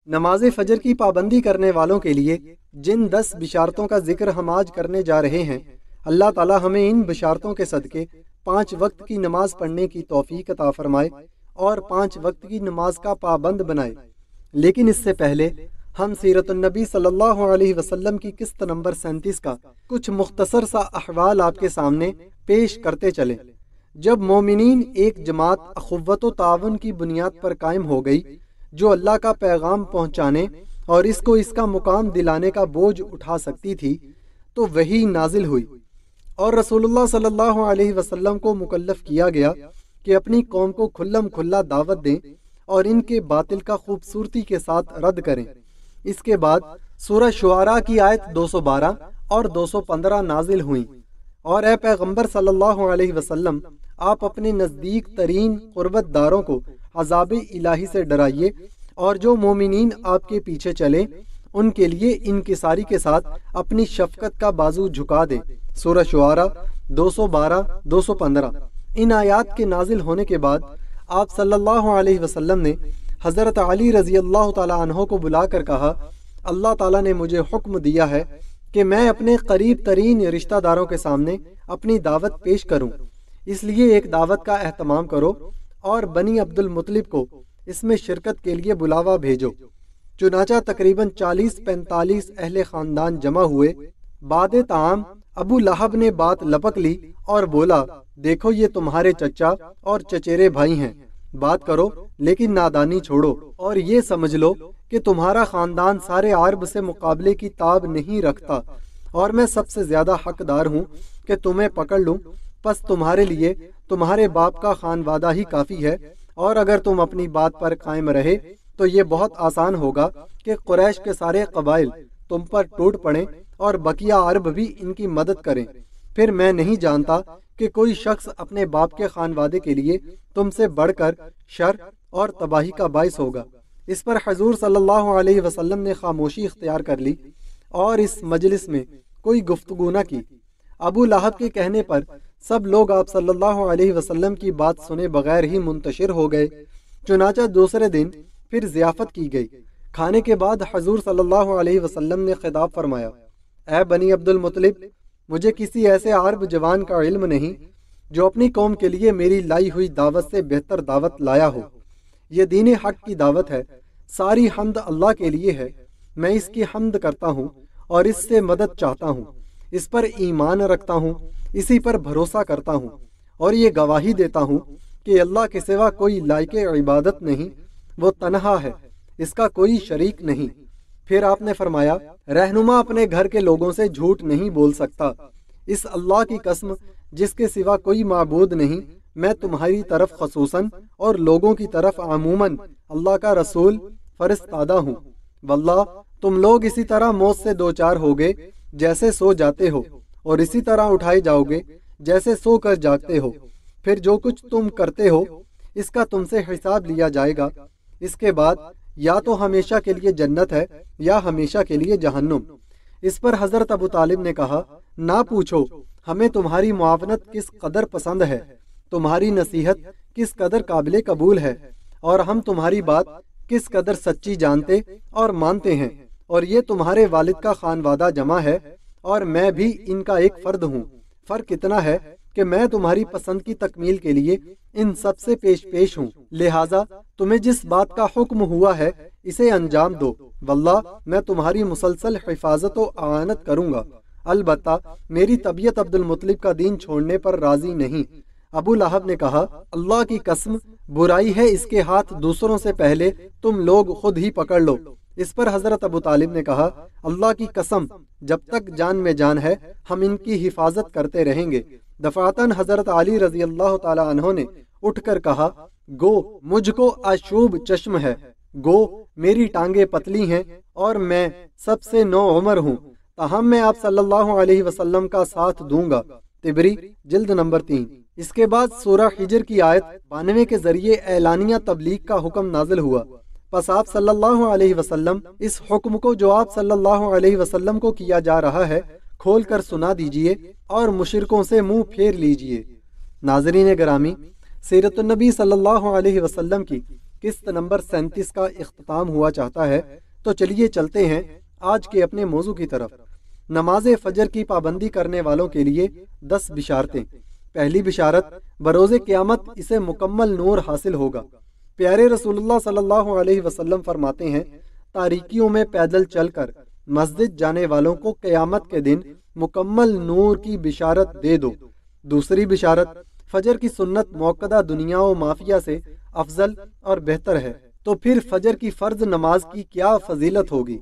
نماز فجر کی پابندی کرنے والوں کے لیے جن 10 بشارتوں کا ذکر ہم آج کرنے جا رہے ہیں، اللہ تعالی ہمیں ان بشارتوں کے صدقے 5 وقت کی نماز پڑھنے کی توفیق عطا فرمائے اور 5 وقت کی نماز کا پابند بنائے۔ لیکن اس سے پہلے ہم سیرت النبی صلی اللہ علیہ وسلم کی قسط نمبر 37 کا کچھ مختصر سا احوال آپ کے سامنے پیش کرتے چلیں۔ جب مومنین ایک جماعت اخوت و تعاون کی بنیاد پر قائم ہو گئی جو اللہ کا پیغام پہنچانے اور اس کو اس کا مقام دلانے کا بوجھ اٹھا سکتی تھی، تو وحی نازل ہوئی اور رسول اللہ صلی اللہ علیہ وسلم کو مکلف کیا گیا کہ اپنی قوم کو کھلم کھلا دعوت دیں اور ان کے باطل کا خوبصورتی کے ساتھ رد کریں۔ اس کے بعد سورہ شعراء کی آیت 212 اور 215 نازل ہوئیں، اور اے پیغمبر صلی اللہ علیہ وسلم، آپ اپنے نزدیک ترین قربت داروں کو عذاب الہی سے ڈرائیے، اور جو مومنین آپ کے پیچھے چلیں ان کے لیے انکساری کے ساتھ اپنی شفقت کا بازو جھکا دیں۔ سورہ شعراء 212 215۔ ان آیات کے نازل ہونے کے بعد آپ صلی اللہ علیہ وسلم نے حضرت علی رضی اللہ تعالی عنہ کو بلا کر کہا، اللہ تعالیٰ نے مجھے حکم دیا ہے کہ میں اپنے قریب ترین رشتہ داروں کے سامنے اپنی دعوت پیش کروں، اس لیے ایک دعوت کا اہتمام کرو اور بنی عبد المطلب کو اس میں شرکت کے لیے بلاوا بھیجو۔ چنانچہ تقریباً 40-45 اہل خاندان جمع ہوئے۔ بعد طعام ابو لہب نے بات لپک لی اور بولا، دیکھو یہ تمہارے چچا اور چچیرے بھائی ہیں، بات کرو لیکن نادانی چھوڑو، اور یہ سمجھ لو کہ تمہارا خاندان سارے عرب سے مقابلے کی تاب نہیں رکھتا، اور میں سب سے زیادہ حقدار ہوں کہ تمہیں پکڑ لوں، پس تمہارے لیے تمہارے باپ کا خانوادہ ہی کافی ہے، اور اگر تم اپنی بات پر قائم رہے تو یہ بہت آسان ہوگا کہ قریش کے سارے قبائل تم پر ٹوٹ پڑیں اور بقیہ عرب بھی ان کی مدد کریں، پھر میں نہیں جانتا کہ کوئی شخص اپنے باپ کے خانوادے کے لیے تم سے بڑھ کر شر اور تباہی کا باعث ہوگا۔ اس پر حضور صلی اللہ علیہ وسلم نے خاموشی اختیار کر لی اور اس مجلس میں کوئی گفتگو نہ کی۔ ابو لہب کے کہنے پر سب لوگ آپ صلی اللہ علیہ وسلم کی بات سنے بغیر ہی منتشر ہو گئے۔ چنانچہ دوسرے دن پھر ضیافت کی گئی۔ کھانے کے بعد حضور صلی اللہ علیہ وسلم نے خطاب فرمایا، اے بنی عبد المطلب، مجھے کسی ایسے عرب جوان کا علم نہیں جو اپنی قوم کے لیے میری لائی ہوئی دعوت سے بہتر دعوت لایا ہو۔ یہ دین حق کی دعوت ہے، ساری حمد اللہ کے لیے ہے، میں اس کی حمد کرتا ہوں اور اس سے مدد چاہتا ہوں، اس پر ایمان رکھتا ہوں، اسی پر بھروسہ کرتا ہوں، اور یہ گواہی دیتا ہوں کہ اللہ کے سوا کوئی لائق عبادت نہیں، وہ تنہا ہے، اس کا کوئی شریک نہیں۔ پھر آپ نے فرمایا، رہنما اپنے گھر کے لوگوں سے جھوٹ نہیں بول سکتا، اس اللہ کی قسم جس کے سوا کوئی معبود نہیں، میں تمہاری طرف خصوصاً اور لوگوں کی طرف عموماً اللہ کا رسول فرستادہ ہوں۔ واللہ تم لوگ اسی طرح موت سے دوچار ہوگے جیسے سو جاتے ہو، اور اسی طرح اٹھائے جاؤ گے جیسے سو کر جاگتے ہو، پھر جو کچھ تم کرتے ہو اس کا تم سے حساب لیا جائے گا۔ اس کے بعد یا تو ہمیشہ کے لیے جنت ہے یا ہمیشہ کے لیے جہنم۔ اس پر حضرت ابو طالب نے کہا، نہ پوچھو، ہمیں تمہاری معاونت کس قدر پسند ہے، تمہاری نصیحت کس قدر قابل قبول ہے، اور ہم تمہاری بات کس قدر سچی جانتے اور مانتے ہیں، اور یہ تمہارے والد کا خانوادہ جمع ہے اور میں بھی ان کا ایک فرد ہوں۔ فرق اتنا ہے کہ میں تمہاری پسند کی تکمیل کے لیے ان سب سے پیش ہوں، لہٰذا تمہیں جس بات کا حکم ہوا ہے اسے انجام دو، واللہ میں تمہاری مسلسل حفاظت و اعانت کروں گا، البتہ میری طبیعت عبد المطلب کا دین چھوڑنے پر راضی نہیں۔ ابو لہب نے کہا، اللہ کی قسم، برائی ہے اس کے ہاتھ دوسروں سے پہلے تم لوگ خود ہی پکڑ لو۔ اس پر حضرت ابو طالب نے کہا، اللہ کی قسم، جب تک جان میں جان ہے ہم ان کی حفاظت کرتے رہیں گے۔ دفعتاً حضرت علی رضی اللہ تعالی عنہ نے اٹھ کر کہا، گو مجھ کو آشوب چشم ہے، گو میری ٹانگیں پتلی ہیں اور میں سب سے نو عمر ہوں، تاہم میں آپ صلی اللہ علیہ وسلم کا ساتھ دوں گا۔ طبری جلد نمبر 3۔ اس کے بعد سورہ حجر کی آیت 92 کے ذریعے اعلانیہ تبلیغ کا حکم نازل ہوا۔ پس آپ صلی اللہ علیہ وسلم اس حکم کو جو آپ صلی اللہ علیہ وسلم کو کیا جا رہا ہے کھول کر سنا دیجئے اور مشرکوں سے منہ پھیر لیجئے۔ ناظرین گرامی، سیرت النبی صلی اللہ علیہ وسلم کی قسط نمبر 37 کا اختتام ہوا چاہتا ہے، تو چلیے چلتے ہیں آج کے اپنے موضوع کی طرف۔ نماز فجر کی پابندی کرنے والوں کے لیے 10 بشارتیں۔ پہلی بشارت، بروز قیامت اسے مکمل نور حاصل ہوگا۔ پیارے رسول اللہ صلی اللہ علیہ وسلم فرماتے ہیں، تاریکیوں میں پیدل چل کر مسجد جانے والوں کو قیامت کے دن مکمل نور کی بشارت دے دو۔ دوسری بشارت، فجر کی سنت موقدہ دنیا و مافیہ سے افضل اور بہتر ہے، تو پھر فجر کی فرض نماز کی کیا فضیلت ہوگی۔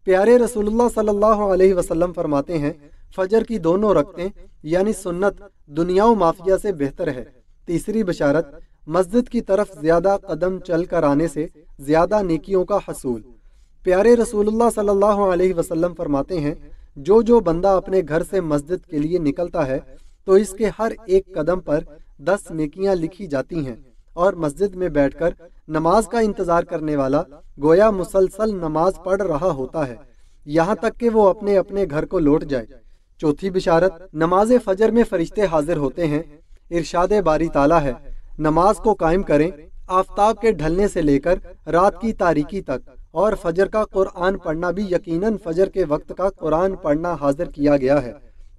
پیارے رسول اللہ صلی اللہ علیہ وسلم فرماتے ہیں، فجر کی دونوں رکعتیں یعنی سنت دنیا و مافیہ سے بہتر ہے۔ تیسری بشارت، مسجد کی طرف زیادہ قدم چل کر آنے سے زیادہ نیکیوں کا حصول۔ پیارے رسول اللہ صلی اللہ علیہ وسلم فرماتے ہیں، جو بندہ اپنے گھر سے مسجد کے لیے نکلتا ہے تو اس کے ہر ایک قدم پر 10 نیکیاں لکھی جاتی ہیں، اور مسجد میں بیٹھ کر نماز کا انتظار کرنے والا گویا مسلسل نماز پڑھ رہا ہوتا ہے، یہاں تک کہ وہ اپنے اپنے گھر کو لوٹ جائے۔ چوتھی بشارت، نماز فجر میں فرشتے حاضر ہوتے ہیں۔ ارشاد باری تعالیٰ ہے، نماز کو قائم کریں آفتاب کے ڈھلنے سے لے کر رات کی تاریکی تک، اور فجر کا قرآن پڑھنا بھی یقیناً فجر کے وقت کا قرآن پڑھنا حاضر کیا گیا ہے۔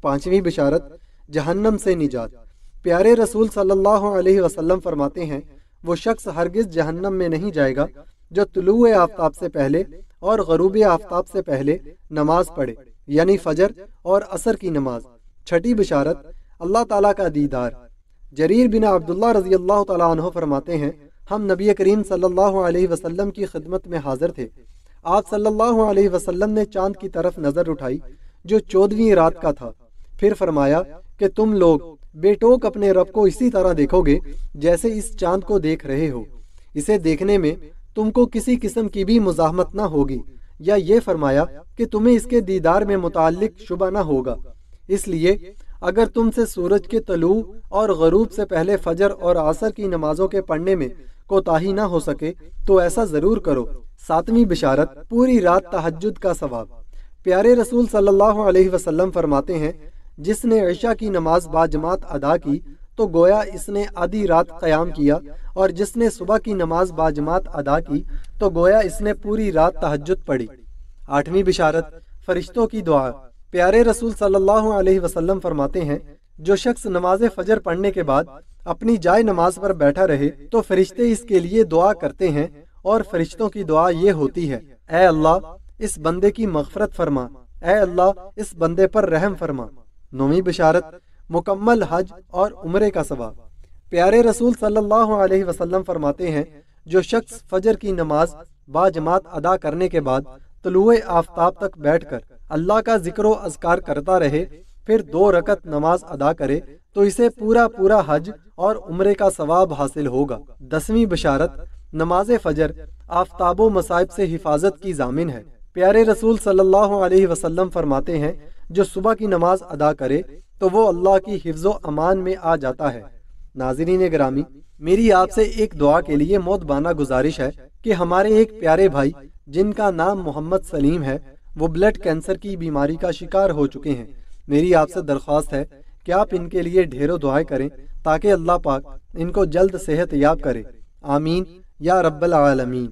پانچویں بشارت، جہنم سے نجات۔ پیارے رسول صلی اللہ علیہ وسلم فرماتے ہیں، وہ شخص ہرگز جہنم میں نہیں جائے گا جو طلوع آفتاب سے پہلے اور غروب آفتاب سے پہلے نماز پڑھے، یعنی فجر اور عصر کی نماز۔ چھٹی بشارت، اللہ تعالیٰ کا دیدار۔ جریر بن عبداللہ رضی اللہ تعالیٰ عنہ فرماتے ہیں، ہم نبی کریم صلی اللہ علیہ وسلم کی خدمت میں حاضر تھے۔ آپ صلی اللہ علیہ وسلم نے چاند کی طرف نظر اٹھائی جو 14ویں رات کا تھا، پھر فرمایا کہ تم لوگ بے ٹوک اپنے رب کو اسی طرح دیکھو گے جیسے اس چاند کو دیکھ رہے ہو، اسے دیکھنے میں تم کو کسی قسم کی بھی مزاحمت نہ ہوگی، یا یہ فرمایا کہ تمہیں اس کے دیدار میں متعلق شبہ نہ ہوگا۔ اس لیے اگر تم سے سورج کے طلوع اور غروب سے پہلے فجر اور عصر کی نمازوں کے پڑھنے میں کوتاہی نہ ہو سکے تو ایسا ضرور کرو۔ ساتویں بشارت، پوری رات تہجد کا ثواب۔ پیارے رسول صلی اللہ علیہ وسلم فرماتے ہیں، جس نے عشاء کی نماز باجماعت ادا کی تو گویا اس نے آدھی رات قیام کیا، اور جس نے صبح کی نماز باجماعت ادا کی تو گویا اس نے پوری رات تہجد پڑھی۔ آٹھویں بشارت، فرشتوں کی دعا۔ پیارے رسول صلی اللہ علیہ وسلم فرماتے ہیں، جو شخص نماز فجر پڑھنے کے بعد اپنی جائے نماز پر بیٹھا رہے تو فرشتے اس کے لیے دعا کرتے ہیں، اور فرشتوں کی دعا یہ ہوتی ہے، اے اللہ اس بندے کی مغفرت فرما، اے اللہ اس بندے پر رحم فرما۔ نویں بشارت، مکمل حج اور عمرے کا ثواب۔ پیارے رسول صلی اللہ علیہ وسلم فرماتے ہیں، جو شخص فجر کی نماز باجماعت ادا کرنے کے بعد طلوع آفتاب تک بیٹھ کر اللہ کا ذکر و اذکار کرتا رہے، پھر 2 رکعت نماز ادا کرے تو اسے پورا حج اور عمرے کا ثواب حاصل ہوگا۔ 10ویں بشارت، نماز فجر آفتاب و مصائب سے حفاظت کی ضامن ہے۔ پیارے رسول صلی اللہ علیہ وسلم فرماتے ہیں، جو صبح کی نماز ادا کرے تو وہ اللہ کی حفظ و امان میں آ جاتا ہے۔ ناظرین گرامی، میری آپ سے ایک دعا کے لیے مودبانہ گزارش ہے کہ ہمارے ایک پیارے بھائی جن کا نام محمد سلیم ہے، وہ بلڈ کینسر کی بیماری کا شکار ہو چکے ہیں۔ میری آپ سے درخواست ہے کہ آپ ان کے لیے ڈھیروں دعائیں کریں تاکہ اللہ پاک ان کو جلد صحت یاب کرے۔ آمین یا رب العالمین۔